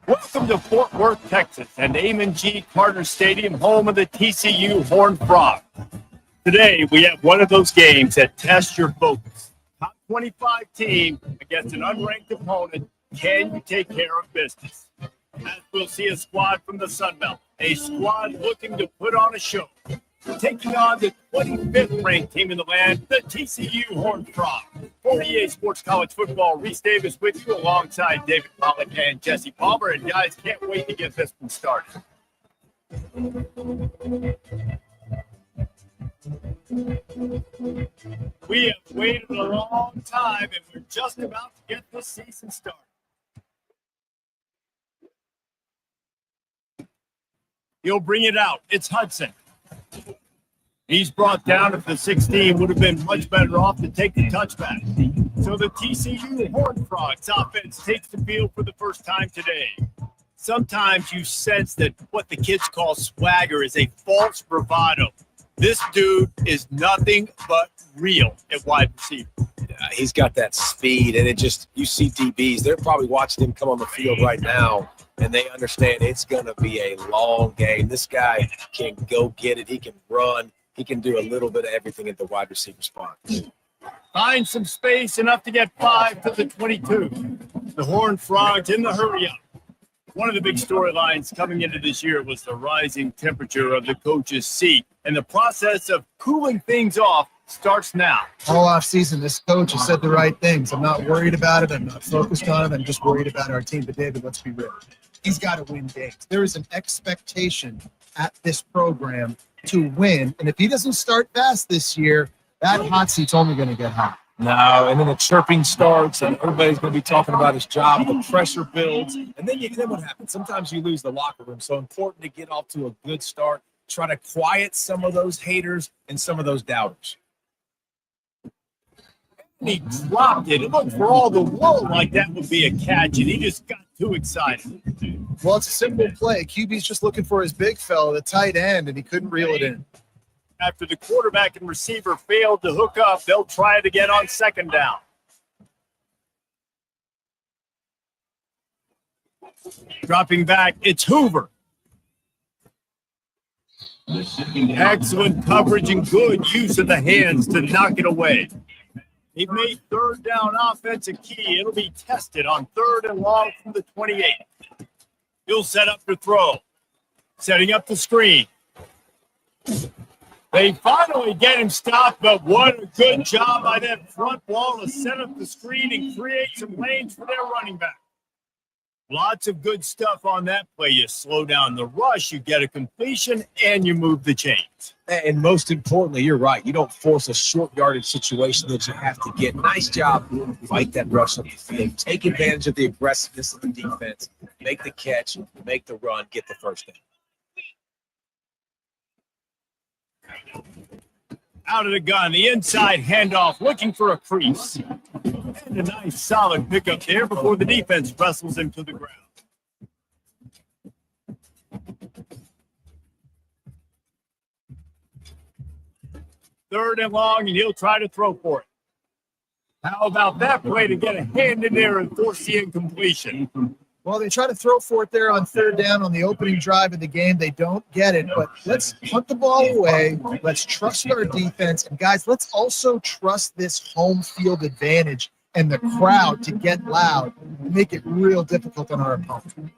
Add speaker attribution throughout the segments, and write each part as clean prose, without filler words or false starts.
Speaker 1: Welcome to Fort Worth, Texas, and Amon G. Carter Stadium, home of the TCU Horned Frog. Today, we have one of those games that test your focus. Top 25 team against an unranked opponent. Can you take care of business? As we'll see a squad from the Sun Belt, a squad looking to put on a show. Taking on the 25th ranked team in the land, the TCU Horned Frog. For EA Sports College Football, Reese Davis with you alongside David Pollock and Jesse Palmer. And guys, can't wait to get this one started. We have waited a long time, and we're just about to get this season started. He'll bring it out. It's Hudson. He's brought down if the 16 would have been much better off to take the touchback. So the TCU Horned Frogs offense takes the field for the first time today. Sometimes you sense that what the kids call swagger is a false bravado. This dude is nothing but real at wide receiver.
Speaker 2: He's got that speed, and you see DBs. They're probably watching him come on the field right now, and they understand it's going to be a long game. This guy can go get it. He can run. He can do a little bit of everything at the wide receiver spot.
Speaker 1: Find some space, enough to get 5 to the 22. The Horned Frogs in the hurry-up. One of the big storylines coming into this year was the rising temperature of the coach's seat, and the process of cooling things off starts now.
Speaker 3: All offseason, this coach has said the right things. I'm not worried about it. I'm not focused on it. I'm just worried about our team. But, David, let's be real. He's got to win games. There is an expectation at this program to win, and if he doesn't start fast this year, that hot seat's only going to get hot.
Speaker 2: No, and then the chirping starts, and everybody's going to be talking about his job. The pressure builds, and then what happens? Sometimes you lose the locker room. So important to get off to a good start. Try to quiet some of those haters and some of those doubters.
Speaker 1: He dropped it. It looked for all the world like that would be a catch, and he just got too excited.
Speaker 3: Well, it's a simple play. QB's just looking for his big fella, the tight end, and he couldn't reel it in.
Speaker 1: After the quarterback and receiver failed to hook up, they'll try it again on second down. Dropping back, it's Hoover. Excellent coverage and good use of the hands to knock it away. He made third down offense a key. It'll be tested on 3rd and long from the 28. He'll set up to throw. Setting up the screen. They finally get him stopped, but what a good job by that front wall to set up the screen and create some lanes for their running back. Lots of good stuff on that play. You slow down the rush, you get a completion, and you move the chains.
Speaker 2: And most importantly, you're right. You don't force a short yardage situation that you have to get. Nice job. Fight that rush up the field. Take advantage of the aggressiveness of the defense. Make the catch, make the run, get the first down.
Speaker 1: Out of the gun, the inside handoff, looking for a crease. And a nice solid pickup there before the defense wrestles him to the ground. Third and long, and he'll try to throw for it. How about that play to get a hand in there and force the incompletion?
Speaker 3: Well, they try to throw for it there on 3rd down on the opening drive of the game. They don't get it, but let's punt the ball away. Let's trust our defense. And, guys, let's also trust this home field advantage and the crowd to get loud and make it real difficult on our opponent.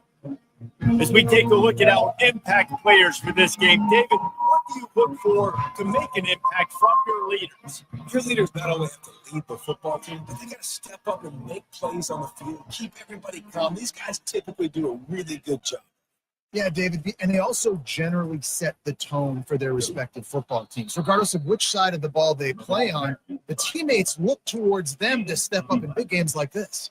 Speaker 1: As we take a look at our impact players for this game, David, what do you look for to make an impact from your leaders?
Speaker 2: Your leaders not only have to lead the football team, but they got to step up and make plays on the field, keep everybody calm. These guys typically do a really good job.
Speaker 3: Yeah, David, and they also generally set the tone for their respective football teams. Regardless of which side of the ball they play on, the teammates look towards them to step up in big games like this.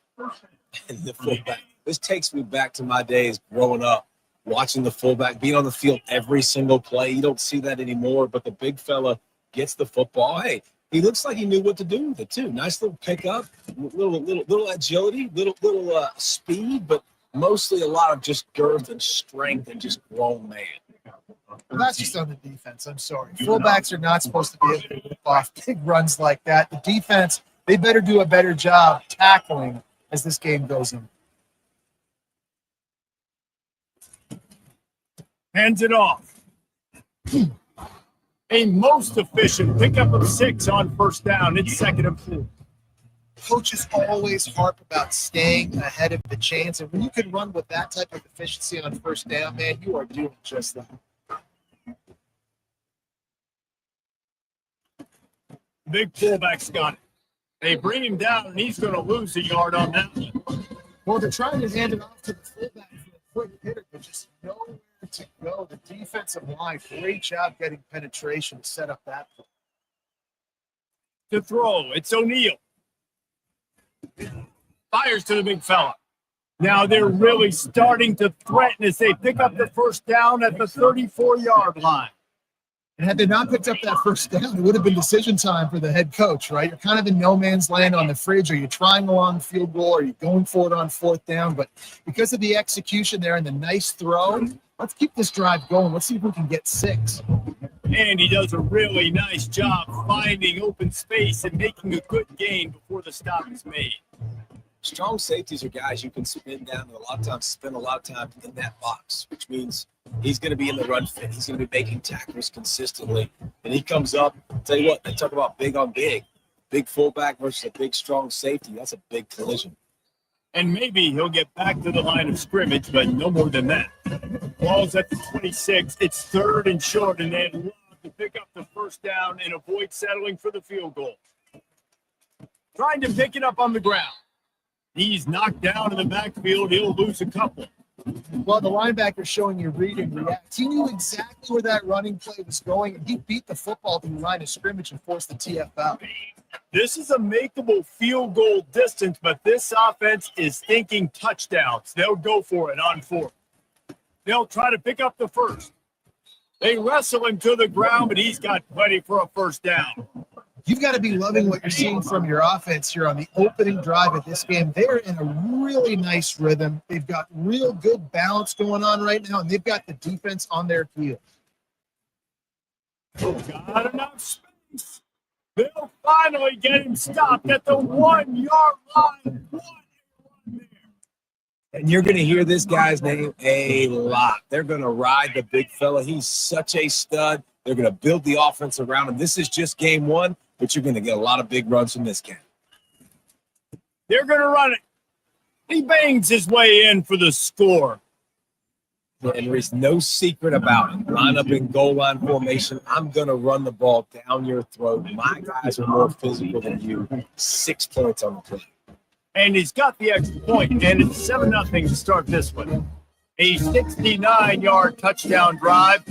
Speaker 2: And the fullback. This takes me back to my days growing up, watching the fullback, being on the field every single play. You don't see that anymore, but the big fella gets the football. Hey, he looks like he knew what to do with it too. Nice little pickup, little agility, little speed, but mostly a lot of just girth and strength and just grown man.
Speaker 3: Well, that's just on the defense. I'm sorry. Fullbacks are not supposed to be able to whip off big runs like that. The defense, they better do a better job tackling as this game goes on.
Speaker 1: Hands it off. A most efficient pickup of 6 on 1st down. It's 2nd and 4.
Speaker 3: Coaches always harp about staying ahead of the chains, and when you can run with that type of efficiency on 1st down, man, you are doing just that.
Speaker 1: Big fullback's got it. They bring him down, and he's going to lose a yard on that one.
Speaker 3: Well, they're trying to hand it off to the fullback for a quick hitter, but just nowhere to go. The defensive line, great job getting penetration to set up that play.
Speaker 1: To throw, it's O'Neal. Fires to the big fella. Now they're really starting to threaten as they pick up the 1st down at the 34-yard line.
Speaker 3: And had they not picked up that 1st down, it would have been decision time for the head coach, right? You're kind of in no man's land on the fridge. Are you trying a long field goal? Are you going for it on 4th down? But because of the execution there and the nice throw, let's keep this drive going. Let's see if we can get 6.
Speaker 1: And he does a really nice job finding open space and making a good gain before the stop is made.
Speaker 2: Strong safeties are guys you can spin down and a lot of times spend a lot of time in that box, which means he's going to be in the run fit. He's going to be making tackles consistently. And he comes up, tell you what, they talk about big on big. Big fullback versus a big, strong safety. That's a big collision.
Speaker 1: And maybe he'll get back to the line of scrimmage, but no more than that. Ball's at the 26. It's 3rd and short, and they'd love to pick up the 1st down and avoid settling for the field goal. Trying to pick it up on the ground. He's knocked down in the backfield. He'll lose a couple.
Speaker 3: Well, the linebacker's showing you read and react. He knew exactly where that running play was going, and he beat the football to the line of scrimmage and forced the TF out.
Speaker 1: This is a makeable field goal distance, but this offense is thinking touchdowns. They'll go for it on 4th. They'll try to pick up the 1st. They wrestle him to the ground, but he's got plenty for a 1st down.
Speaker 3: You've got to be loving what you're seeing from your offense here on the opening drive of this game. They're in a really nice rhythm. They've got real good balance going on right now, and they've got the defense on their heels.
Speaker 1: Got enough space. They'll finally get him stopped at the 1-yard line. What a run there.
Speaker 2: And you're going to hear this guy's name a lot. They're going to ride the big fella. He's such a stud. They're going to build the offense around him. This is just game one, but you're going to get a lot of big runs from this game.
Speaker 1: They're going to run it. He bangs his way in for the score.
Speaker 2: And there's no secret about it. Line up in goal line formation. I'm going to run the ball down your throat. My guys are more physical than you. 6 points on the play.
Speaker 1: And he's got the extra point, and it's 7-0 to start this one. A 69-yard touchdown drive,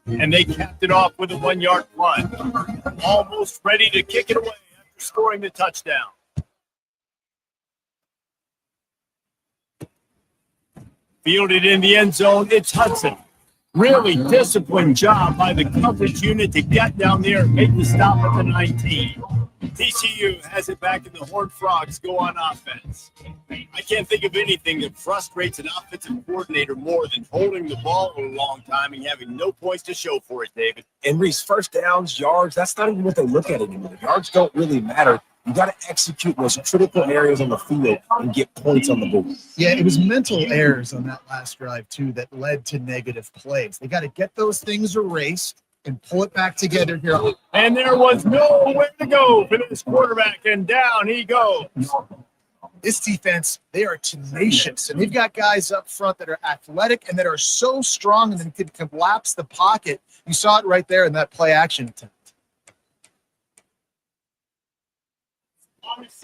Speaker 1: and they capped it off with a 1-yard plunge. Almost ready to kick it away after scoring the touchdown. Fielded in the end zone, it's Hudson. Really disciplined job by the coverage unit to get down there and make the stop at the 19. TCU has it back and the Horned Frogs go on offense. I can't think of anything that frustrates an offensive coordinator more than holding the ball a long time and having no points to show for it, David.
Speaker 2: And Reese, first downs, yards, that's not even what they look at anymore. Yards don't really matter. You got to execute those critical areas on the field and get points on the board.
Speaker 3: Yeah, it was mental errors on that last drive, too, that led to negative plays. They got to get those things erased and pull it back together here.
Speaker 1: And there was nowhere to go for this quarterback, and down he goes.
Speaker 3: This defense, they are tenacious, and they've got guys up front that are athletic and that are so strong and then can collapse the pocket. You saw it right there in that play action attempt.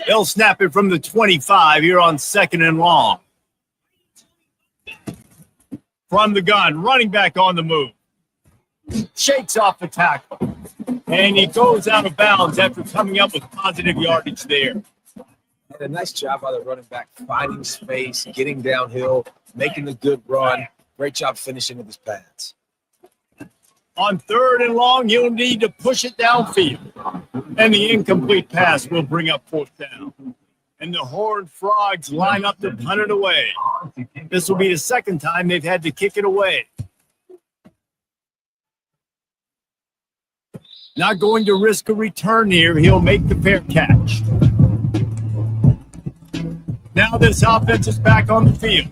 Speaker 1: They'll snap it from the 25 here on 2nd and long. From the gun, running back on the move. Shakes off the tackle. And he goes out of bounds after coming up with positive yardage there.
Speaker 2: And a nice job by the running back, finding space, getting downhill, making a good run. Great job finishing with his pads.
Speaker 1: On 3rd and long, he'll need to push it downfield. And the incomplete pass will bring up 4th down. And the Horned Frogs line up to punt it away. This will be the second time they've had to kick it away. Not going to risk a return here. He'll make the fair catch. Now this offense is back on the field.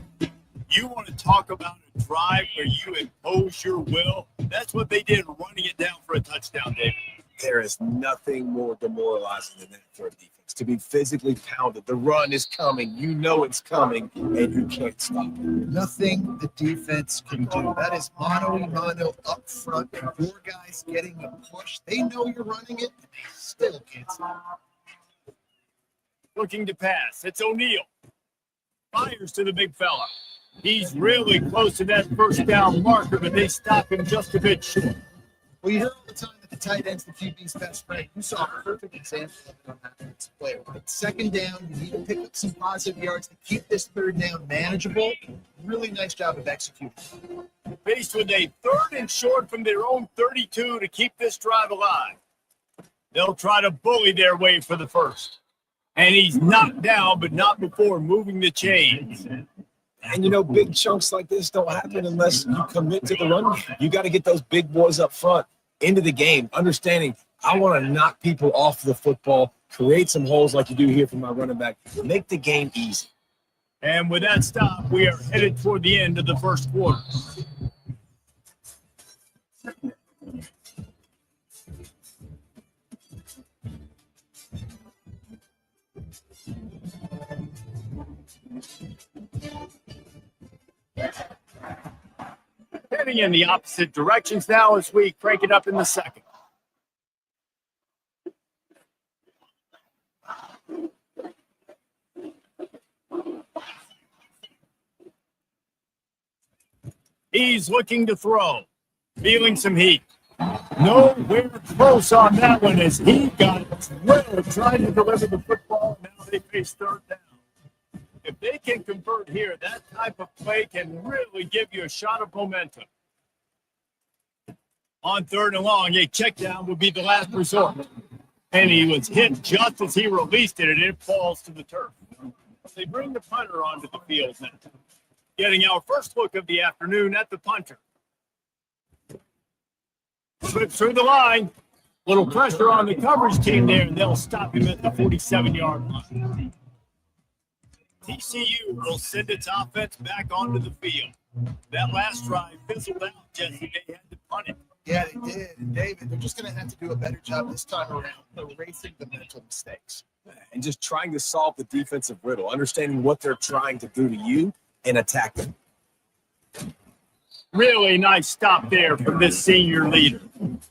Speaker 1: You want to talk about a drive where you impose your will? That's what they did, running it down for a touchdown, David.
Speaker 2: There is nothing more demoralizing than that for a defense. To be physically pounded. The run is coming. You know it's coming, and you can't stop it.
Speaker 3: Nothing the defense can do. That is mano-a-mano up front, and your guys getting the push. They know you're running it, and they still can't stop it.
Speaker 1: Looking to pass. It's O'Neal. Fires to the big fella. He's really close to that first down marker, but they stop him just a bit short.
Speaker 3: Well, you hear all the time that the tight end's the QB's best friend. You saw a perfect example of it on that player. But 2nd down, you need to pick up some positive yards to keep this 3rd down manageable. Really nice job of executing.
Speaker 1: Faced with a 3rd and short from their own 32 to keep this drive alive. They'll try to bully their way for the first. And he's knocked down, but not before moving the chains.
Speaker 2: And, you know, big chunks like this don't happen unless you commit to the run game. You got to get those big boys up front into the game, understanding I want to knock people off the football, create some holes like you do here for my running back, make the game easy.
Speaker 1: And with that stop, we are headed toward the end of the first quarter. Heading in the opposite directions now as we crank it up in the second. He's looking to throw, feeling some heat. Nowhere close on that one as he got drilled trying to deliver the football. Now they face 3rd down. If they can convert here, that type of play can really give you a shot of momentum. On 3rd and long, a check down would be the last resort. And he was hit just as he released it, and it falls to the turf. They bring the punter onto the field now. Getting our first look of the afternoon at the punter. Slips through the line. Little pressure on the coverage team there, and they'll stop him at the 47-yard line. TCU will send its offense back onto the field. That last drive fizzled out, Jesse. They had to punt it.
Speaker 3: Yeah, they did. And David, they're just going to have to do a better job this time around erasing the mental mistakes.
Speaker 2: And just trying to solve the defensive riddle, understanding what they're trying to do to you and attack them.
Speaker 1: Really nice stop there from this senior leader.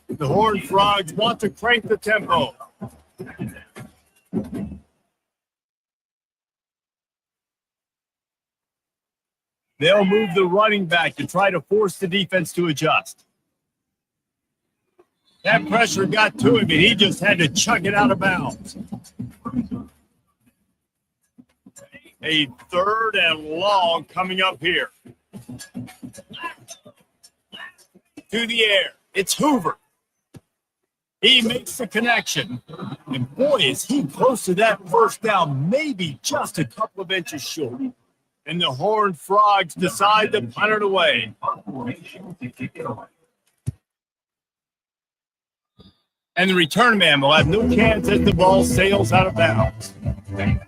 Speaker 1: The Horned Frogs want to crank the tempo. They'll move the running back to try to force the defense to adjust. That pressure got to him, and he just had to chuck it out of bounds. A 3rd and long coming up here. To the air. It's Hoover. He makes the connection. And boy, is he close to that first down, maybe just a couple of inches short. And the Horned Frogs decide to punt it away. And the return man will have no chance as the ball sails out of bounds.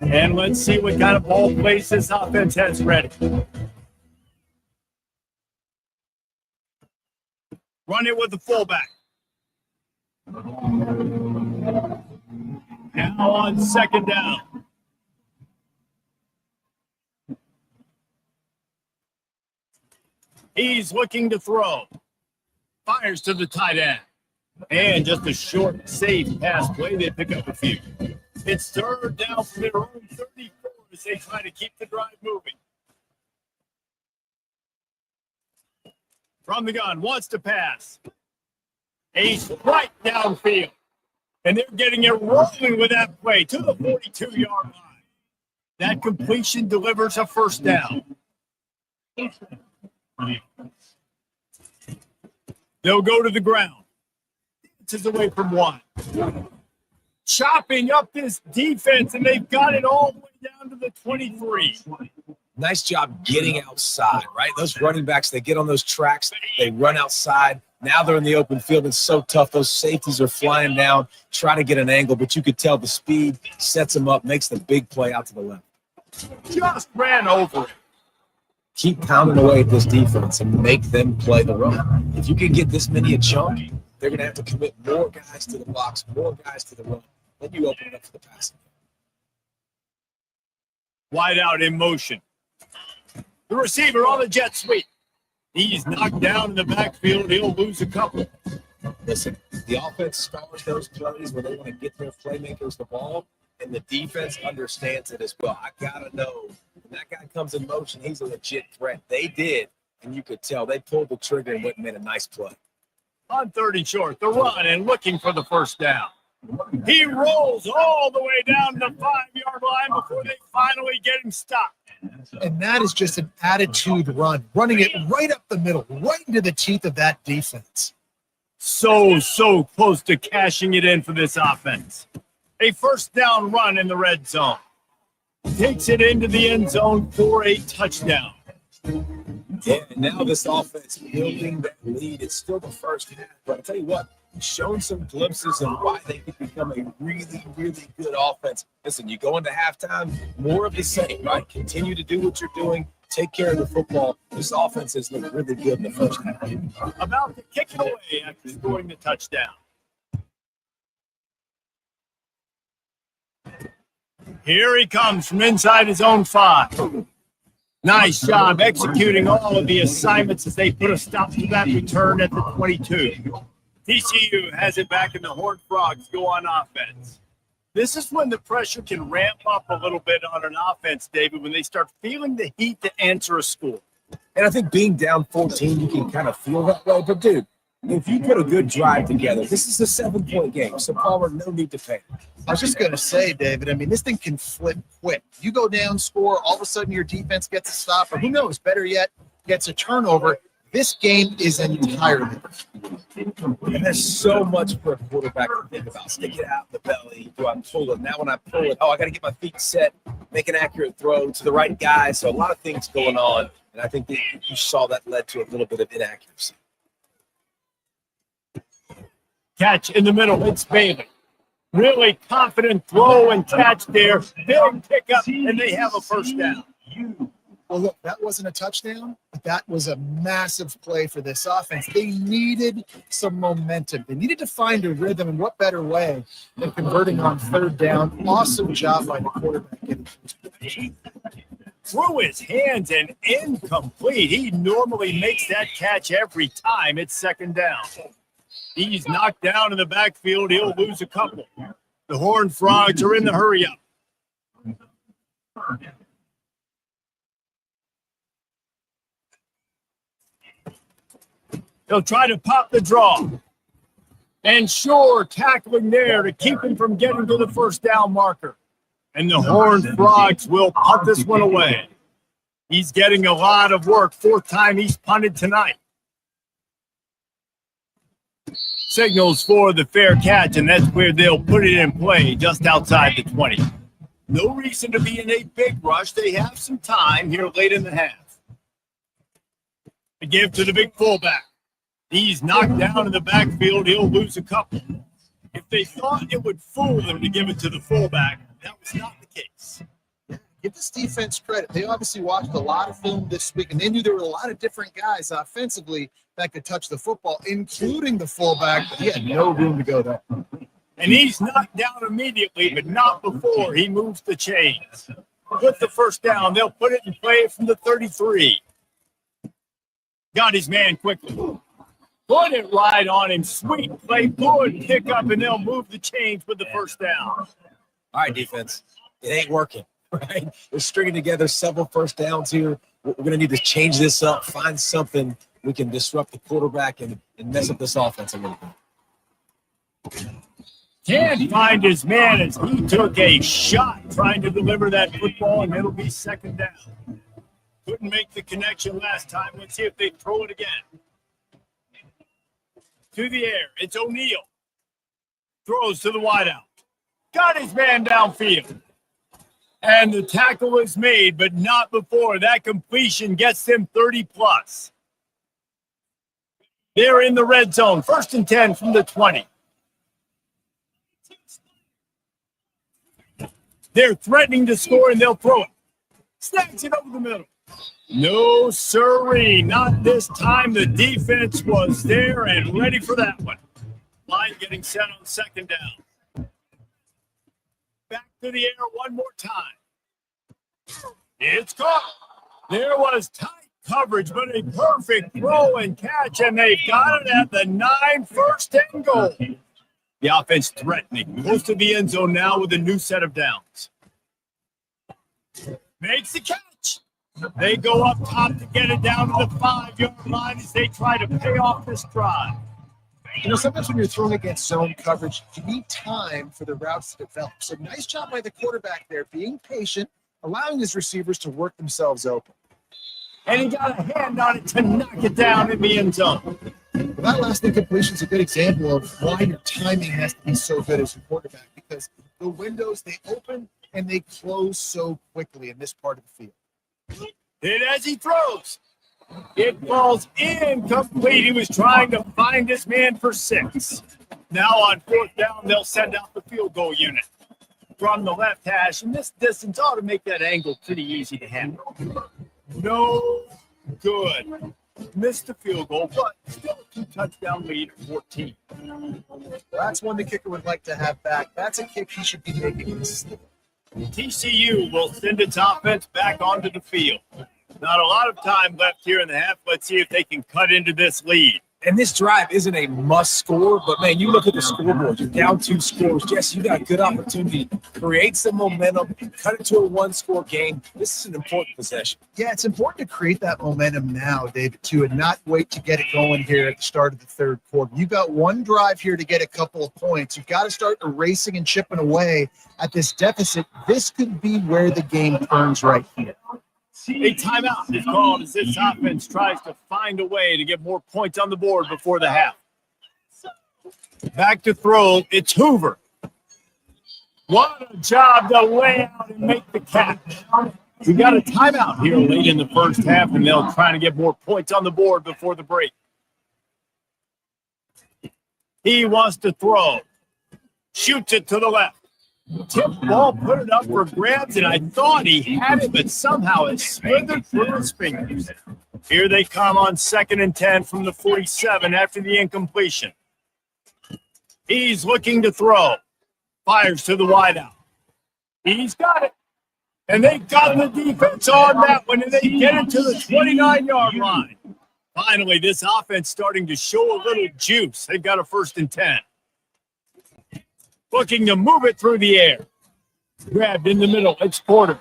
Speaker 1: And let's see what kind of ball plays this offense has ready. Run it with the fullback. Now on 2nd down. He's looking to throw. Fires to the tight end. And just a short, safe pass play. They pick up a few. It's 3rd down from their own 34 as they try to keep the drive moving. From the gun, wants to pass. Ace right downfield. And they're getting it rolling with that play to the 42-yard line. That completion delivers a 1st down. They'll go to the ground. Is away from 1. Chopping up this defense, and they've got it all the way down to the 23.
Speaker 2: Nice job getting outside, right? Those running backs, they get on those tracks, they run outside. Now they're in the open field. It's so tough. Those safeties are flying down, try to get an angle, but you could tell the speed sets them up, makes the big play out to the left.
Speaker 1: Just ran over it.
Speaker 2: Keep pounding away at this defense and make them play the run. If you can get this many a chunk, they're going to have to commit more guys to the box, more guys to the run. Then you open it up for the passing.
Speaker 1: Wide out in motion. The receiver on the jet sweep. He's knocked down in the backfield. He'll lose a couple.
Speaker 2: Listen, the offense stars those plays where they want to get their playmakers the ball, and the defense understands it as well. I got to know when that guy comes in motion, he's a legit threat. They did, and you could tell they pulled the trigger and went and made a nice play.
Speaker 1: On 3rd and short, the run and looking for the 1st down. He rolls all the way down the 5-yard line before they finally get him stopped.
Speaker 3: And that is just an attitude run, running it right up the middle, right into the teeth of that defense.
Speaker 1: So close to cashing it in for this offense. A 1st down run in the red zone. Takes it into the end zone for a touchdown.
Speaker 2: Yeah, and now this offense building that lead. It's still the first half, but I'll tell you what, shown some glimpses of why they could become a really, really good offense. Listen, you go into halftime, more of the same, right? Continue to do what you're doing. Take care of the football. This offense has looked really good in the first half.
Speaker 1: About to kick it away after scoring the touchdown. Here he comes from inside his own 5. Nice job executing all of the assignments as they put a stop to that return at the 22. TCU has it back, and the Horned Frogs go on offense. This is when the pressure can ramp up a little bit on an offense, David, when they start feeling the heat to answer a score.
Speaker 2: And I think being down 14, you can kind of feel that way. But, dude, if you put a good drive together, this is a 7-point game. So, Palmer, no need to panic.
Speaker 3: I was just going to say, David, I mean, this thing can flip quick. You go down, score, all of a sudden your defense gets a stop, or who knows, better yet, gets a turnover. This game is entirely different.
Speaker 2: And there's so much for a quarterback to think about. Stick it out in the belly. Do I pull it? Now when I pull it, I got to get my feet set, make an accurate throw to the right guy. So a lot of things going on. And I think that you saw that led to a little bit of inaccuracy.
Speaker 1: Catch in the middle. It's Bailey. Really confident throw and catch there. Big pickup, and they have a first down.
Speaker 3: Well, look, that wasn't a touchdown, but that was a massive play for this offense. They needed some momentum. They needed to find a rhythm, and what better way than converting on third down? Awesome job by the quarterback.
Speaker 1: Through his hands and incomplete. He normally makes that catch every time it's second down. He's knocked down in the backfield. He'll lose a couple. The Horned Frogs are in the hurry-up. He'll try to pop the draw. And Shore tackling there to keep him from getting to the first down marker. And the Horned Frogs will punt this one away. He's getting a lot of work. Fourth time he's punted tonight. Signals for the fair catch, and that's where they'll put it in play just outside the 20. No reason to be in a big rush. They have some time here late in the half. The give to the big fullback. He's knocked down in the backfield. He'll lose a couple. If they thought it would fool them to give it to the fullback, that was not the case.
Speaker 3: Give this defense credit. They obviously watched a lot of film this week, and they knew there were a lot of different guys offensively that could touch the football, including the fullback, but he had no room to go there.
Speaker 1: And he's knocked down immediately, but not before he moves the chains. With the first down, they'll put it in play from the 33. Got his man quickly. Put it right on him. Sweet play. Good pickup, and they'll move the chains with the first down.
Speaker 2: All right, defense. It ain't working, right? We're stringing together several first downs here. We're going to need to change this up, find something we can disrupt the quarterback and mess up this offense a little bit.
Speaker 1: Can't find his man as he took a shot trying to deliver that football, and it'll be second down. Couldn't make the connection last time. Let's see if they throw it again. To the air. It's O'Neal. Throws to the wideout. Got his man downfield. And the tackle is made, but not before. That completion gets them 30-plus. They're in the red zone. 1st and 10 from the 20. They're threatening to score, and they'll throw it. Snags it over the middle. No, sirree. Not this time. The defense was there and ready for that one. Line getting set on second down. Back to the air one more time. It's caught. There was tight coverage, but a perfect throw and catch, and they've got it at the 9, 1st and goal. The offense threatening. Close to the end zone now with a new set of downs. Makes the catch. They go up top to get it down to the 5-yard line as they try to pay off this drive.
Speaker 3: You know, sometimes when you're throwing against zone coverage, you need time for the routes to develop. So nice job by the quarterback there, being patient, allowing his receivers to work themselves open.
Speaker 1: And he got a hand on it to knock it down in the end zone.
Speaker 3: Well, that last incompletion is a good example of why your timing has to be so good as a quarterback, because the windows, they open and they close so quickly in this part of the field.
Speaker 1: Hit as he throws. It falls incomplete. He was trying to find his man for 6. Now on 4th down, they'll send out the field goal unit from the left hash. And this distance ought to make that angle pretty easy to handle. No good. Missed the field goal, but still a 2-touchdown lead at 14.
Speaker 3: That's one the kicker would like to have back. That's a kick he should be making.
Speaker 1: TCU will send its offense back onto the field. Not a lot of time left here in the half. Let's see if they can cut into this lead.
Speaker 2: And this drive isn't a must score, but, man, you look at the scoreboard. You're down 2 scores. Jesse, you got a good opportunity to create some momentum, cut it to a 1-score game. This is an important possession.
Speaker 3: Yeah, it's important to create that momentum now, David, too, and not wait to get it going here at the start of the 3rd quarter. You've got one drive here to get a couple of points. You've got to start erasing and chipping away at this deficit. This could be where the game turns right here.
Speaker 1: A timeout is called as this offense tries to find a way to get more points on the board before the half. Back to throw. It's Hoover. What a job to lay out and make the catch. We got a timeout here late in the first half, and they'll try to get more points on the board before the break. He wants to throw. Shoots it to the left. Tip ball, put it up for grabs, and I thought he had it, but somehow it slithered through his fingers. Here they come on 2nd and 10 from the 47 after the incompletion. He's looking to throw. Fires to the wideout. He's got it. And they got the defense on that one, and they get it to the 29-yard line. Finally, this offense starting to show a little juice. They've got a 1st and 10. Looking to move it through the air. Grabbed in the middle. It's Porter.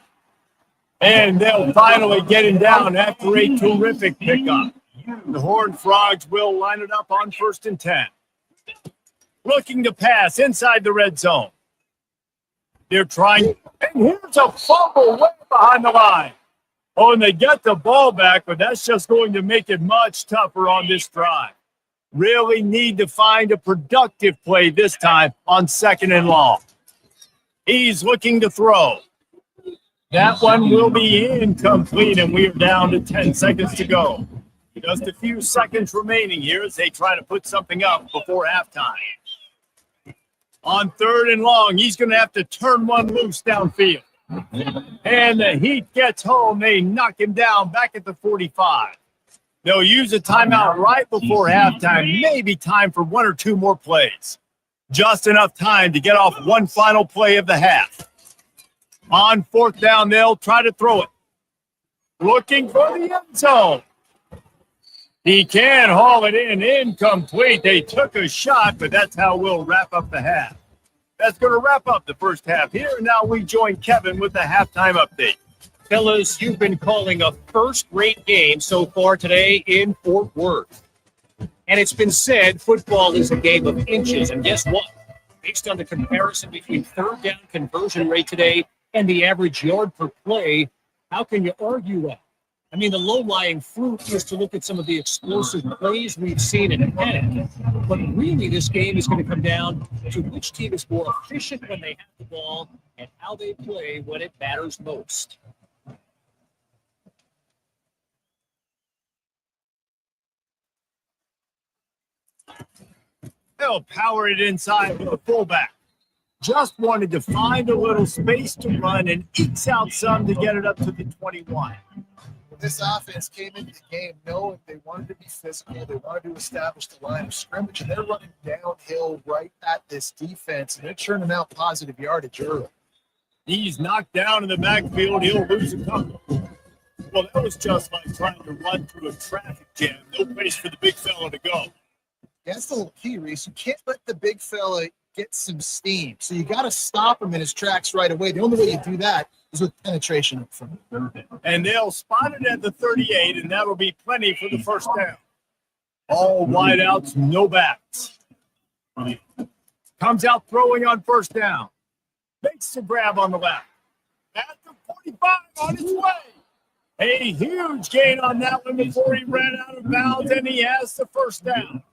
Speaker 1: And they'll finally get him down after a terrific pickup. The Horned Frogs will line it up on 1st and 10. Looking to pass inside the red zone. They're trying. And here's a fumble way behind the line. Oh, and they get the ball back, but that's just going to make it much tougher on this drive. Really need to find a productive play this time on 2nd and long. He's looking to throw. That one will be incomplete, and we are down to 10 seconds to go. Just a few seconds remaining here as they try to put something up before halftime. On 3rd and long, he's going to have to turn one loose downfield. And the Heat gets home. They knock him down back at the 45. They'll use a timeout right before halftime. Maybe time for 1 or 2 more plays. Just enough time to get off one final play of the half. On 4th down, they'll try to throw it. Looking for the end zone. He can haul it in, incomplete. They took a shot, but that's how we'll wrap up the half. That's going to wrap up the first half here. Now we join Kevin with the halftime update.
Speaker 4: Fellas, you've been calling a first-rate game so far today in Fort Worth. And it's been said football is a game of inches. And guess what? Based on the comparison between 3rd down conversion rate today and the average yard per play, how can you argue that? I mean, the low-lying fruit is to look at some of the explosive plays we've seen in Pennant. But really, this game is going to come down to which team is more efficient when they have the ball and how they play when it matters most.
Speaker 1: They'll power it inside with a fullback. Just wanted to find a little space to run and ekes out some to get it up to the 21.
Speaker 3: This offense came into the game knowing they wanted to be physical. They wanted to establish the line of scrimmage, and they're running downhill right at this defense, and they're churning out positive yardage early.
Speaker 1: He's knocked down in the backfield. He'll lose a couple. Well, that was just like trying to run through a traffic jam. No place for the big fella to go.
Speaker 3: That's the little key, Reese. You can't let the big fella get some steam. So you got to stop him in his tracks right away. The only way you do that is with penetration up front.
Speaker 1: And they'll spot it at the 38, and that'll be plenty for the 1st down. All wideouts, no backs. Comes out throwing on 1st down. Makes the grab on the left. At the 45 on his way. A huge gain on that one before he ran out of bounds, and he has the 1st down.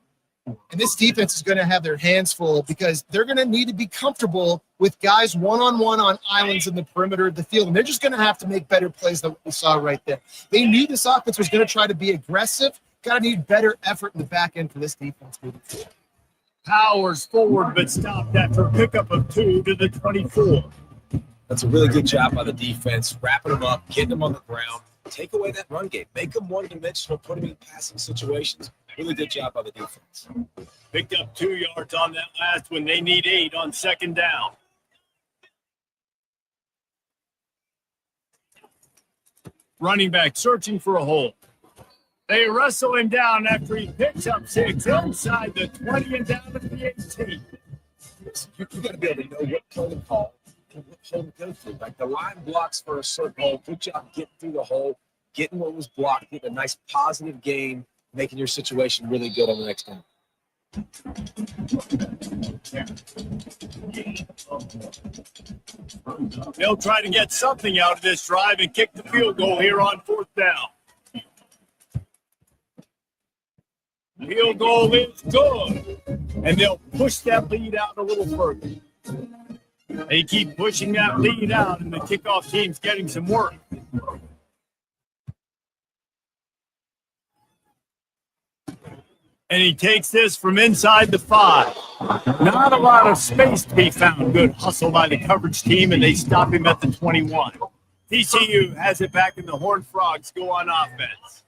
Speaker 3: And this defense is going to have their hands full because they're going to need to be comfortable with guys one-on-one on islands in the perimeter of the field. And they're just going to have to make better plays than what we saw right there. They knew this offense was going to try to be aggressive. Got to need better effort in the back end for this defense moving forward.
Speaker 1: Powers forward, but stopped after a pickup of 2 to the 24.
Speaker 2: That's a really good job by the defense, wrapping them up, getting them on the ground. Take away that run game. Make them one-dimensional, put them in passing situations. Really good job by the defense.
Speaker 1: Picked up 2 yards on that last one. They need 8 on 2nd down. Running back searching for a hole. They wrestle him down after he picks up 6 inside the 20 and down to the 18.
Speaker 2: You got to be able to know what play to call and what hole to go through. Like the line blocks for a certain hole. Good job getting through the hole, getting what was blocked, getting a nice positive gain, making your situation really good on the next down.
Speaker 1: They'll try to get something out of this drive and kick the field goal here on 4th down. Field goal is good, and they'll push that lead out a little further. They keep pushing that lead out, and the kickoff team's getting some work. And he takes this from inside the 5. Not a lot of space to be found. Good hustle by the coverage team, and they stop him at the 21. TCU has it back, and the Horned Frogs go on offense.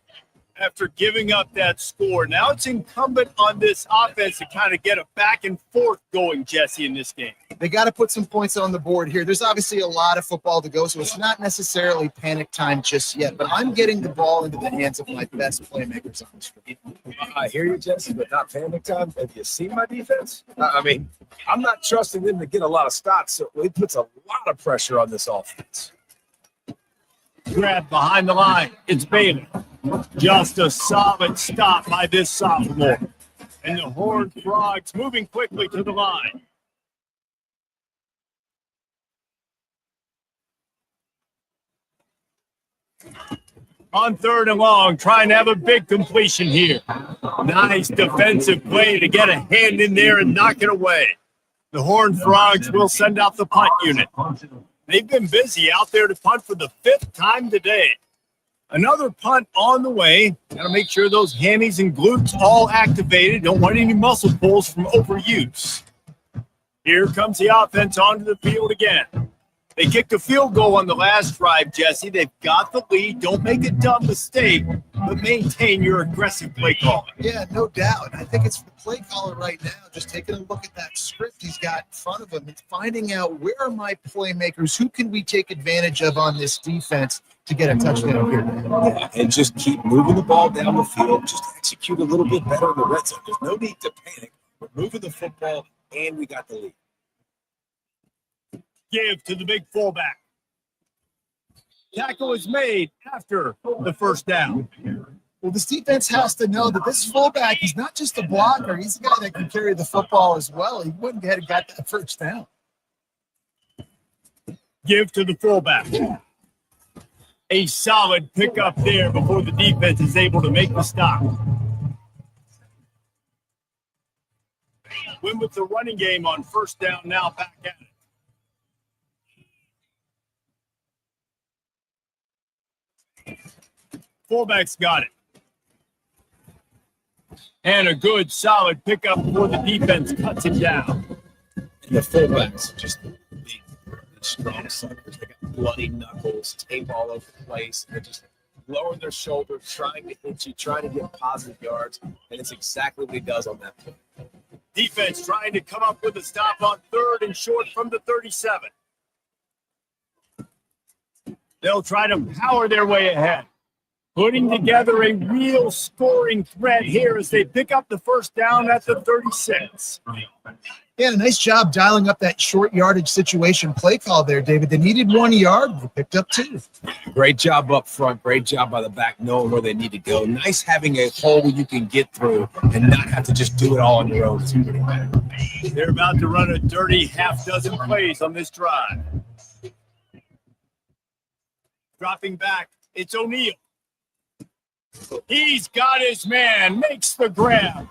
Speaker 1: After giving up that score, now it's incumbent on this offense to kind of get a back and forth going, Jesse, in this game.
Speaker 3: They got to put some points on the board here. There's obviously a lot of football to go, so it's not necessarily panic time just yet. But I'm getting the ball into the hands of my best playmakers on the screen.
Speaker 2: I hear you, Jesse, but not panic time. Have you seen my defense? I mean, I'm not trusting them to get a lot of stops, so it puts a lot of pressure on this offense.
Speaker 1: Grab behind the line. It's Bailey. Just a solid stop by this sophomore. And the Horned Frogs moving quickly to the line. On 3rd and long, trying to have a big completion here. Nice defensive play to get a hand in there and knock it away. The Horned Frogs will send out the punt unit. They've been busy out there to punt for the 5th time today. Another punt on the way. Got to make sure those hammies and glutes all activated. Don't want any muscle pulls from overuse. Here comes the offense onto the field again. They kicked a field goal on the last drive, Jesse. They've got the lead. Don't make a dumb mistake, but maintain your aggressive play calling.
Speaker 3: Yeah, no doubt. I think it's the play caller right now, just taking a look at that script he's got in front of him and finding out where are my playmakers, who can we take advantage of on this defense to get a touchdown here.
Speaker 2: Yeah, and just keep moving the ball down the field. Just execute a little bit better in the red zone. There's no need to panic. We're moving the football, and we got the lead.
Speaker 1: Give to the big fullback. Tackle is made after the first down.
Speaker 3: Well, this defense has to know that this fullback is not just a blocker. He's a guy that can carry the football as well. He wouldn't have got that first down.
Speaker 1: Give to the fullback. A solid pickup there before the defense is able to make the stop. Win with the running game on first down, now back at it. Fullback's got it. And a good, solid pickup before the defense cuts him down.
Speaker 2: And the fullbacks are just big, strong suckers. They got bloody knuckles, tape all over the place. They're just lowering their shoulders, trying to hit you, trying to get positive yards, and it's exactly what he does on that play.
Speaker 1: Defense trying to come up with a stop on 3rd and short from the 37. They'll try to power their way ahead. Putting together a real scoring threat here as they pick up the first down at the 36.
Speaker 3: Yeah, a nice job dialing up that short yardage situation play call there, David. They needed 1 yard. They picked up 2.
Speaker 2: Great job up front. Great job by the back knowing where they need to go. Nice having a hole you can get through and not have to just do it all on your own.
Speaker 1: They're about to run a dirty half-dozen plays on this drive. Dropping back, it's O'Neal. He's got his man, makes the grab.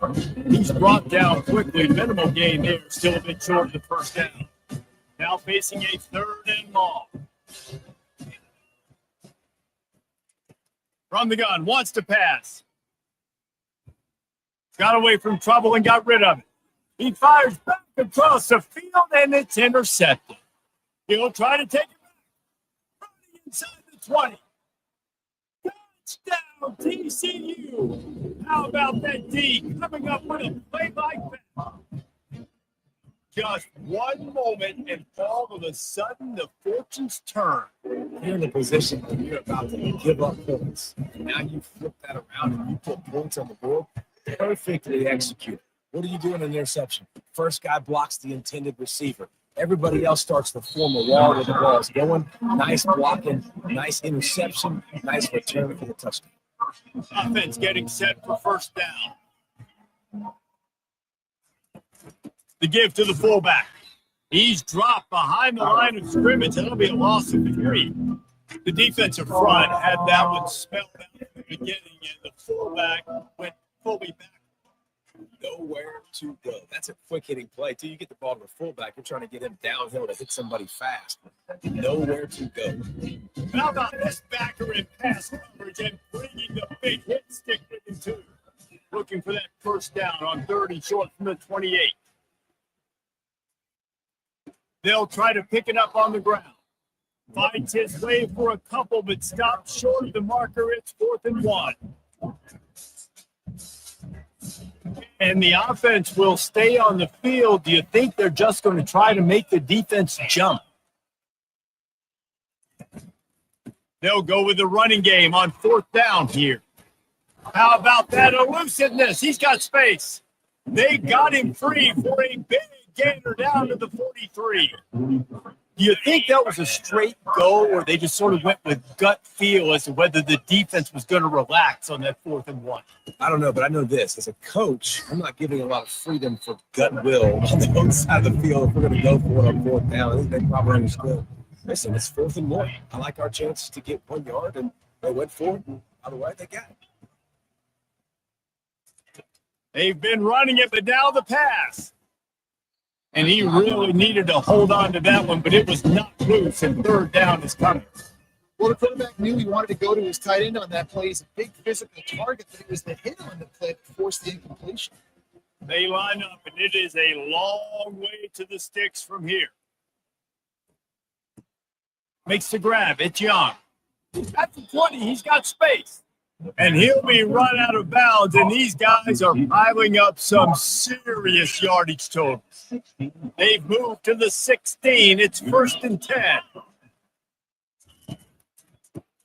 Speaker 1: He's brought down quickly. Minimal gain there, still a bit short of the first down. Now facing a 3rd and long. From the gun, wants to pass. Got away from trouble and got rid of it. He fires back across the field, and it's intercepted. He'll try to take it back. Running inside the 20. Touchdown, TCU. How about that D coming up with a play like that? Just one moment, and all of a sudden, the fortunes turn.
Speaker 2: You're in a position where you're about to give up points. And now you flip that around and you put points on the board. Perfectly executed. What do you do in an interception? First guy blocks the intended receiver. Everybody else starts to form a wall where the ball's going. Nice blocking, nice interception, nice return for the touchdown.
Speaker 1: Offense getting set for first down. The give to the fullback. He's dropped behind the line of scrimmage. That'll be a loss of 3. The defensive front had that one spelled out at the beginning, and the fullback went fully back.
Speaker 2: Nowhere to go. That's a quick hitting play. Till you get the ball to the fullback, you're trying to get him downhill to hit somebody fast. Nowhere to go.
Speaker 1: How about this backer in pass coverage and bringing the big hit stick with him too? looking for that first down on 3rd and short from the 28. They'll try to pick it up on the ground. Finds his way for a couple, but stops short of the marker. It's 4th and 1. And the offense will stay on the field. Do you think they're just going to try to make the defense jump? They'll go with the running game on 4th down here. How about that elusiveness? He's got space. They got him free for a big gainer down to the 43. Do you think that was a straight go, or they just sort of went with gut feel as to whether the defense was going to relax on that 4th and 1?
Speaker 2: I don't know, but I know this. As a coach, I'm not giving a lot of freedom for gut will on the other side of the field if we're going to go for it on 4th down. I think they probably understood. Listen, it's 4th and 1. I like our chances to get 1 yard, and they went for it. By the way, they got it.
Speaker 1: They've been running it, but now the pass. And he really needed to hold on to that one, but it was not loose, and 3rd down is coming.
Speaker 3: Well, the quarterback knew he wanted to go to his tight end on that play. He's a big physical target, but it was the hit on the play that forced the incompletion.
Speaker 1: They line up, and it is a long way to the sticks from here. Makes the grab. It's Young. At the 20, he's got space. And he'll be run out of bounds, and these guys are piling up some serious yardage totals. They've moved to the 16. It's 1st and 10.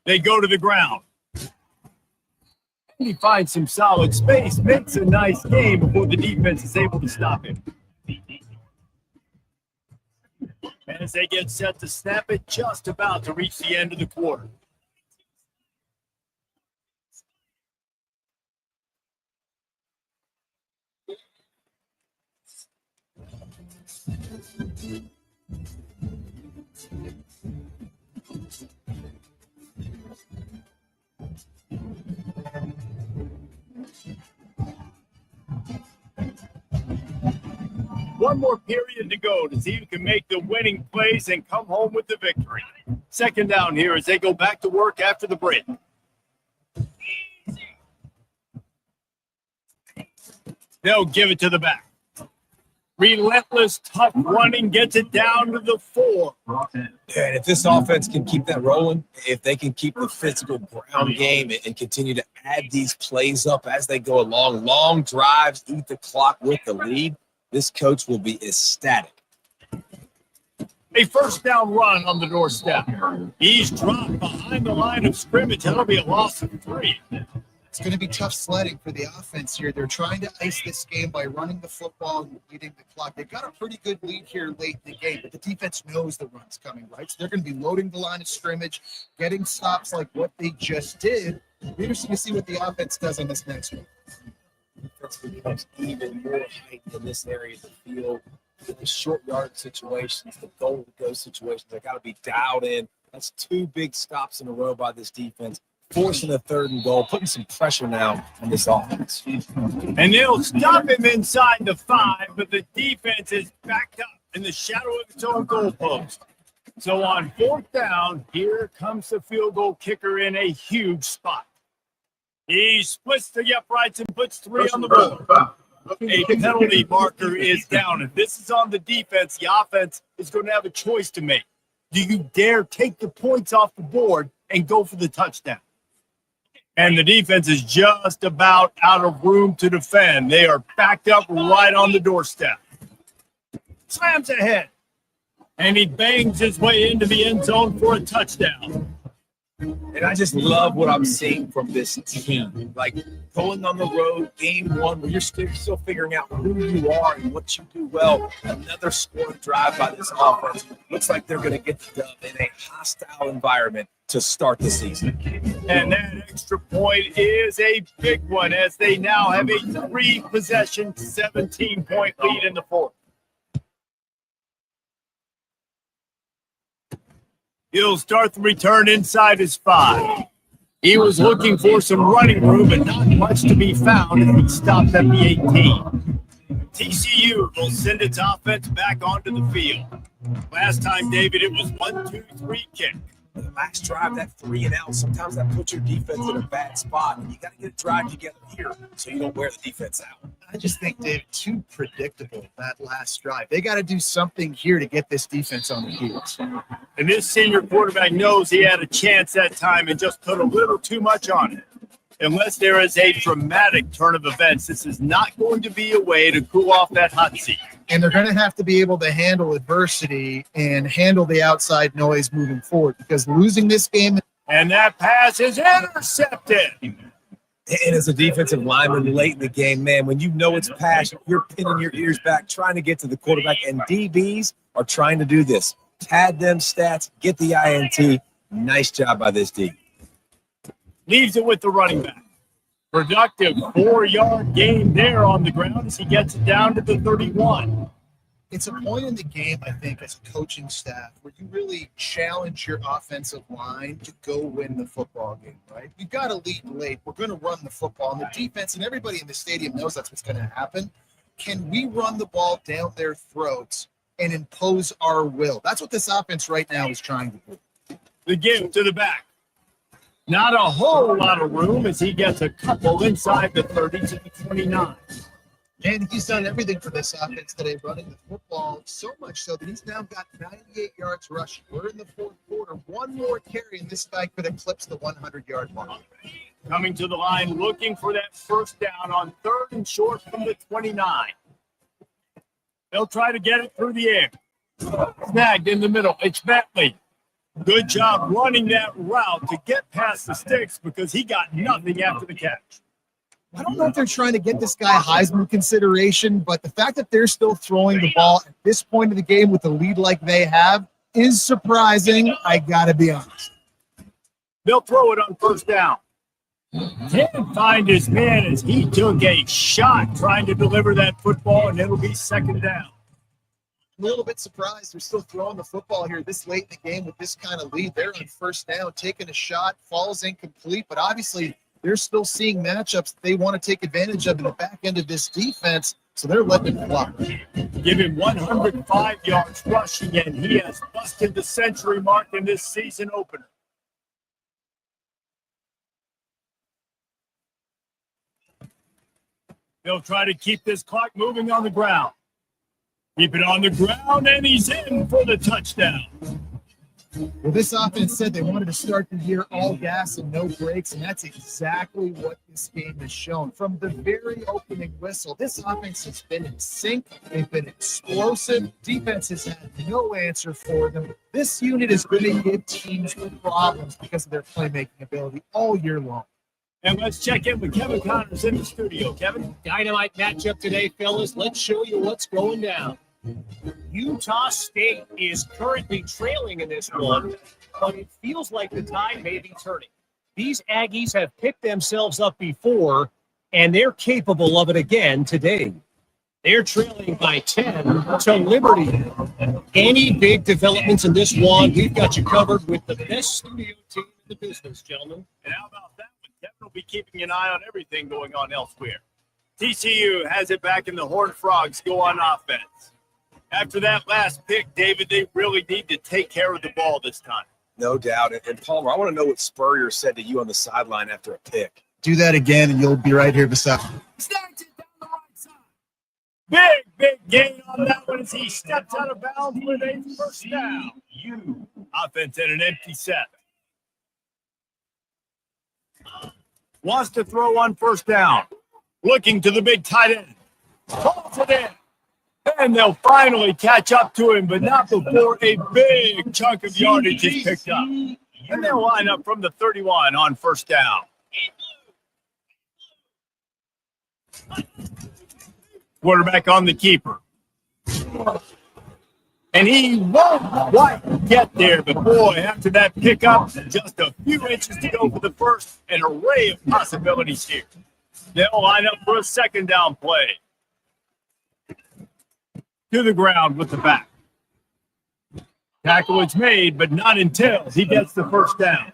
Speaker 1: They go to the ground. He finds some solid space, makes a nice game before the defense is able to stop him. As they get set to snap it, just about to reach the end of the quarter. One more period to go to see who can make the winning plays and come home with the victory. 2nd down here as they go back to work after the break. They'll give it to the back. Relentless, tough running, gets it down to the 4.
Speaker 2: And if this offense can keep that rolling, if they can keep the physical ground game and continue to add these plays up as they go along, long drives, eat the clock with the lead, this coach will be ecstatic.
Speaker 1: A 1st down run on the doorstep. He's dropped behind the line of scrimmage. That'll be a loss of 3.
Speaker 3: It's going to be tough sledding for the offense here. They're trying to ice this game by running the football and eating the clock. They've got a pretty good lead here late in the game, but the defense knows the run's coming, right? So they're going to be loading the line of scrimmage, getting stops like what they just did. We're interesting to see what the offense does on this next one.
Speaker 2: Defense becomes even more height in this area of the field. The short yard situations, the goal to go situations, they got to be dialed in. That's 2 big stops in a row by this defense, forcing a 3rd and goal, putting some pressure now on this offense.
Speaker 1: And they'll stop him inside the 5, but the defense is backed up in the shadow of its own goalpost. So on 4th down, here comes the field goal kicker in a huge spot. He splits the uprights and puts 3 on the board. A penalty marker is down. If this is on the defense, the offense is going to have a choice to make. Do you dare take the points off the board and go for the touchdown? And the defense is just about out of room to defend. They are backed up right on the doorstep. Slams ahead. And he bangs his way into the end zone for a touchdown.
Speaker 2: And I just love what I'm seeing from this team. Like going on the road, game 1, where you're still figuring out who you are and what you do well. Another scoring drive by this offense. Looks like they're going to get the dub in a hostile environment to start the season.
Speaker 1: And that extra point is a big one as they now have a 3-possession, 17-point lead in the 4th. He'll start the return inside his 5. He was looking for some running room, but not much to be found, and he stopped at the 18. TCU will send its offense back onto the field. Last time, David, it was 1-2-3 kick.
Speaker 2: The last drive, that 3 and out, sometimes that puts your defense in a bad spot. And you got to get a drive together here so you don't wear the defense out.
Speaker 3: I just think, Dave, too predictable that last drive. They got to do something here to get this defense on the heels.
Speaker 1: And this senior quarterback knows he had a chance that time and just put a little too much on it. Unless there is a dramatic turn of events, this is not going to be a way to cool off that hot seat.
Speaker 3: And they're going to have to be able to handle adversity and handle the outside noise moving forward, because losing this game.
Speaker 1: And that pass is intercepted.
Speaker 2: And as a defensive lineman late in the game, man, when you know it's past, you're pinning your ears back, trying to get to the quarterback. And DBs are trying to do this. Pad them stats, get the INT. Nice job by this D.
Speaker 1: Leaves it with the running back. Productive 4-yard gain there on the ground as he gets it down to the 31.
Speaker 3: It's a point in the game, I think, as a coaching staff, where you really challenge your offensive line to go win the football game, right? You've got to lead late. We're going to run the football. And the defense and everybody in the stadium knows that's what's going to happen. Can we run the ball down their throats and impose our will? That's what this offense right now is trying to do.
Speaker 1: The give to the back. Not a whole lot of room as he gets a couple inside the 30 to the 29.
Speaker 3: And he's done everything for this offense today, running the football so much so that he's now got 98 yards rushing. We're in the fourth quarter. One more carry, and this guy could eclipse the 100-yard mark.
Speaker 1: Coming to the line, looking for that first down on 3rd and short from the 29. They'll try to get it through the air. Snagged in the middle. It's Bentley. Good job running that route to get past the sticks because he got nothing after the catch.
Speaker 3: I don't know if they're trying to get this guy Heisman consideration, but the fact that they're still throwing the ball at this point of the game with the lead like they have is surprising. I got to be honest.
Speaker 1: They'll throw it on first down. Can't find his man as he took a shot trying to deliver that football, and it'll be second down.
Speaker 3: A little bit surprised they're still throwing the football here this late in the game with this kind of lead. They're on first down, taking a shot, falls incomplete, but obviously they're still seeing matchups that they want to take advantage of in the back end of this defense, so they're letting it fly.
Speaker 1: Give him 105 yards rushing, and he has busted the century mark in this season opener. They'll try to keep this clock moving on the ground. Keep it on the ground, and he's in for the touchdown.
Speaker 3: Well, this offense said they wanted to start the year all gas and no brakes, and that's exactly what this game has shown. From the very opening whistle, this offense has been in sync. They've been explosive. Defense has had no answer for them. This unit is going to give teams problems because of their playmaking ability all year long.
Speaker 1: And let's check in with Kevin Connors in the studio. Kevin?
Speaker 4: Dynamite matchup today, fellas. Let's show you what's going down. Utah State is currently trailing in this one, but it feels like the tide may be turning. These Aggies have picked themselves up before, and they're capable of it again today. They're trailing by 10 to Liberty. Any big developments in this one, we've got you covered with the best studio team in the business, gentlemen.
Speaker 1: And how about that one? Kevin will be keeping an eye on everything going on elsewhere. TCU has it back, and the Horned Frogs go on offense. After that last pick, David, they really need to take care of the ball this time.
Speaker 2: No doubt. And Palmer, I want to know what Spurrier said to you on the sideline after a pick.
Speaker 3: Do that again, and you'll be right here beside me.
Speaker 1: Snacks it down the right side. Big gain on that one as he steps out of bounds with a first down. Offense at an empty set. Wants to throw on first down. Looking to the big tight end. Calls it in. And they'll finally catch up to him, but not before a big chunk of yardage is picked up. And they'll line up from the 31 on first down. Quarterback on the keeper. And he won't quite get there, but boy, after that pickup, just a few inches to go for the first, an array of possibilities here. They'll line up for a second down play. To the ground with the back. Tackle is made, but not until he gets the first down.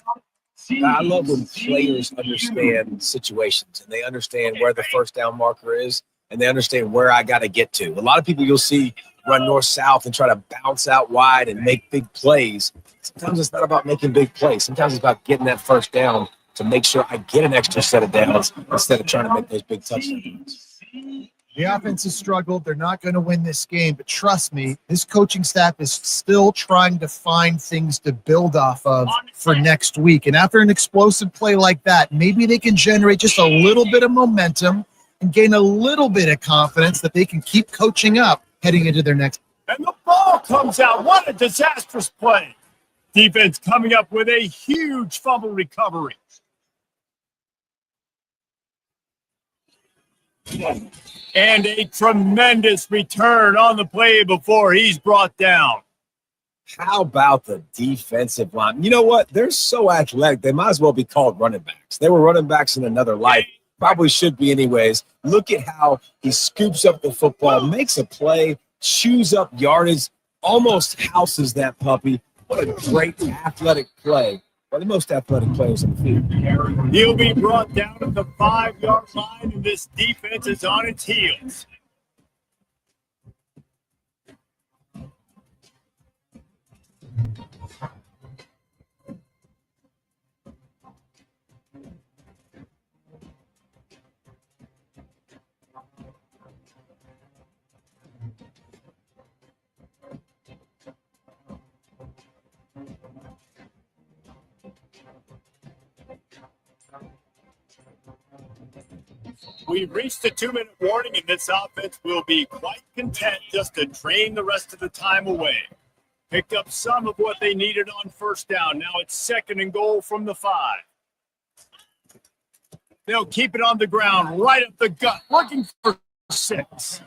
Speaker 2: I love when players understand situations and they understand where the first down marker is and they understand where I got to get to. A lot of people you'll see run north-south and try to bounce out wide and make big plays. Sometimes it's not about making big plays. Sometimes it's about getting that first down to make sure I get an extra set of downs instead of trying to make those big touchdowns.
Speaker 3: The offense has struggled. They're not going to win this game, but trust me, this coaching staff is still trying to find things to build off of for next week. And after an explosive play like that, maybe they can generate just a little bit of momentum and gain a little bit of confidence that they can keep coaching up heading into their next.
Speaker 1: And the ball comes out. What a disastrous play. Defense coming up with a huge fumble recovery. And a tremendous return on the play before he's brought down.
Speaker 2: How about the defensive line? You know what? They're so athletic, they might as well be called running backs. They were running backs in another life. Probably should be anyways. Look at how he scoops up the football, makes a play, chews up yardage, almost houses that puppy. What a great athletic play. One of the most athletic players in the field.
Speaker 1: He'll be brought down at the 5-yard line, and this defense is on its heels. We've reached the 2-minute warning, and this offense will be quite content just to drain the rest of the time away. Picked up some of what they needed on first down. Now it's 2nd and goal from the 5. They'll keep it on the ground, right up the gut, looking for 6.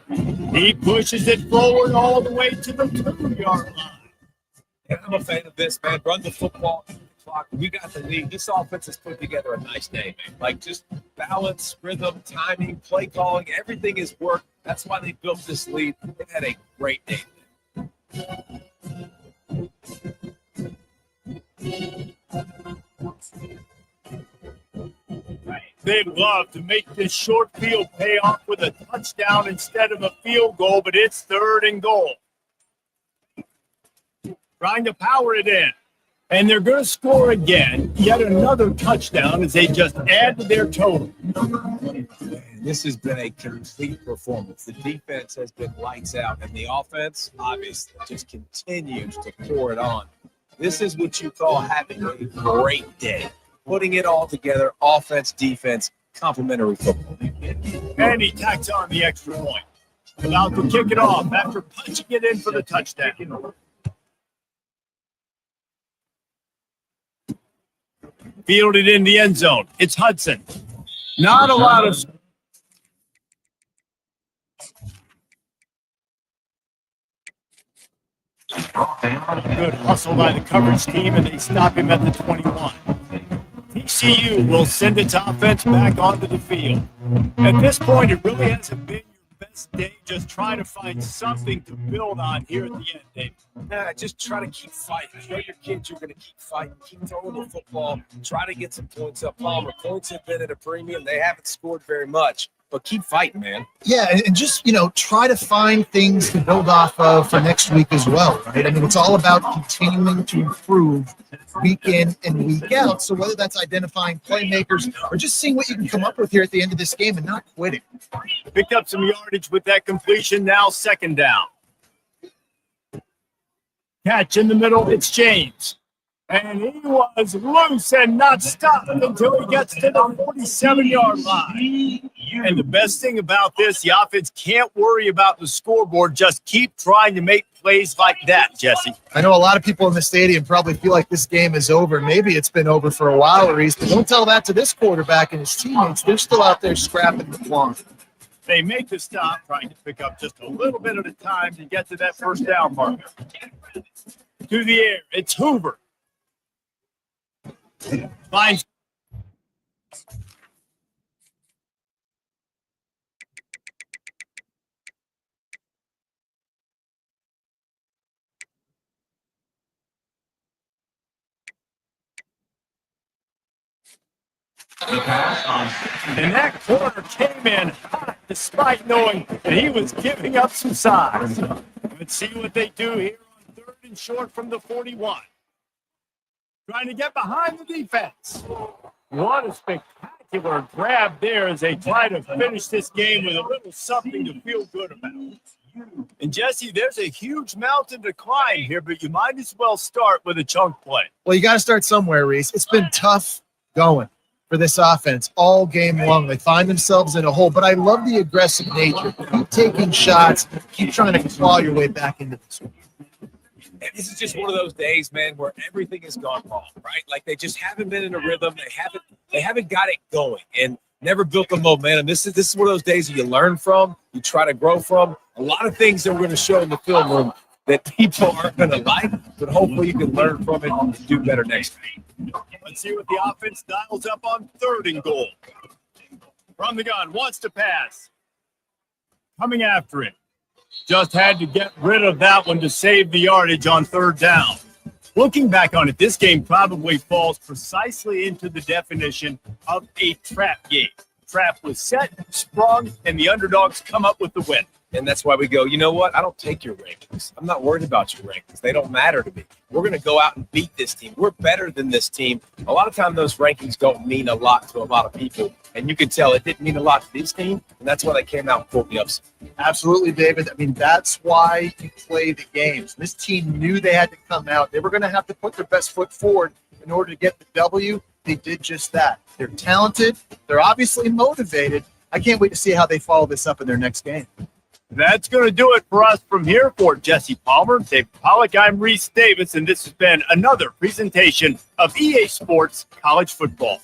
Speaker 1: He pushes it forward all the way to the 2-yard line.
Speaker 2: And I'm a fan of this, man. Run the football. We got the lead. This offense has put together a nice day, man. Like just balance, rhythm, timing, play calling, everything is worked. That's why they built this lead. They had a great day.
Speaker 1: They'd love to make this short field pay off with a touchdown instead of a field goal, but it's 3rd and goal. Trying to power it in. And they're going to score again, yet another touchdown as they just add to their total.
Speaker 2: This has been a complete performance. The defense has been lights out, and the offense, obviously, just continues to pour it on. This is what you call having a great day. Putting it all together, offense, defense, complementary football.
Speaker 1: And he tacks on the extra point. About to kick it off after punching it in for the touchdown. Fielded in the end zone. It's Hudson. Not a lot of good hustle by the coverage team, and they stop him at the 21. TCU will send its offense back onto the field. At this point, it really hasn't been your best day. Just try to find something to build on here at the end, Dave.
Speaker 2: Yeah, just try to keep fighting. Show your kids you're going to keep fighting, keep throwing the football, try to get some points up. Palmer, points have been at a premium. They haven't scored very much, but keep fighting, man.
Speaker 3: Yeah, and just, try to find things to build off of for next week as well, right? I mean, it's all about continuing to improve week in and week out. So whether that's identifying playmakers or just seeing what you can come up with here at the end of this game and not quitting.
Speaker 1: Picked up some yardage with that completion. Now 2nd down. Catch in the middle. It's James. And he was loose and not stopped until he gets to the 47-yard line. And the best thing about this, the offense can't worry about the scoreboard. Just keep trying to make plays like that, Jesse.
Speaker 3: I know a lot of people in the stadium probably feel like this game is over. Maybe it's been over for a while, Reese, but don't tell that to this quarterback and his teammates. They're still out there scrapping the claw.
Speaker 1: They make the stop, trying to pick up just a little bit at a time to get to that first down marker. To the air, it's Hoover. Finds and that corner came in hot despite knowing that he was giving up some size. Let's see what they do here on 3rd and short from the 41. Trying to get behind the defense. What a spectacular grab there as they try to finish this game with a little something to feel good about. And Jesse, there's a huge mountain to climb here, but you might as well start with a chunk play.
Speaker 3: Well, you got to start somewhere, Reese. It's been tough going for this offense all game long. They find themselves in a hole, but I love the aggressive nature. Keep taking shots, keep trying to claw your way back into this one.
Speaker 2: And this is just one of those days, man, where everything has gone wrong, right? Like they just haven't been in a rhythm. They haven't got it going and never built the momentum. This is one of those days that you learn from, you try to grow from. A lot of things that we're going to show in the film room that people aren't going to like, but hopefully you can learn from it and do better next time.
Speaker 1: Let's see what the offense dials up on 3rd and goal. From the gun, wants to pass. Coming after it. Just had to get rid of that one to save the yardage on 3rd down. Looking back on it, this game probably falls precisely into the definition of a trap game. Trap was set, sprung, and the underdogs come up with the win.
Speaker 2: And that's why we go, you know what? I don't take your rankings. I'm not worried about your rankings. They don't matter to me. We're going to go out and beat this team. We're better than this team. A lot of times those rankings don't mean a lot to a lot of people. And you can tell it didn't mean a lot to this team. And that's why they came out and pulled the upset.
Speaker 3: Absolutely, David. I mean, that's why you play the games. This team knew they had to come out. They were going to have to put their best foot forward in order to get the W. They did just that. They're talented. They're obviously motivated. I can't wait to see how they follow this up in their next game.
Speaker 1: That's going to do it for us from here. For Jesse Palmer, Dave Pollock, I'm Reese Davis, and this has been another presentation of EA Sports College Football.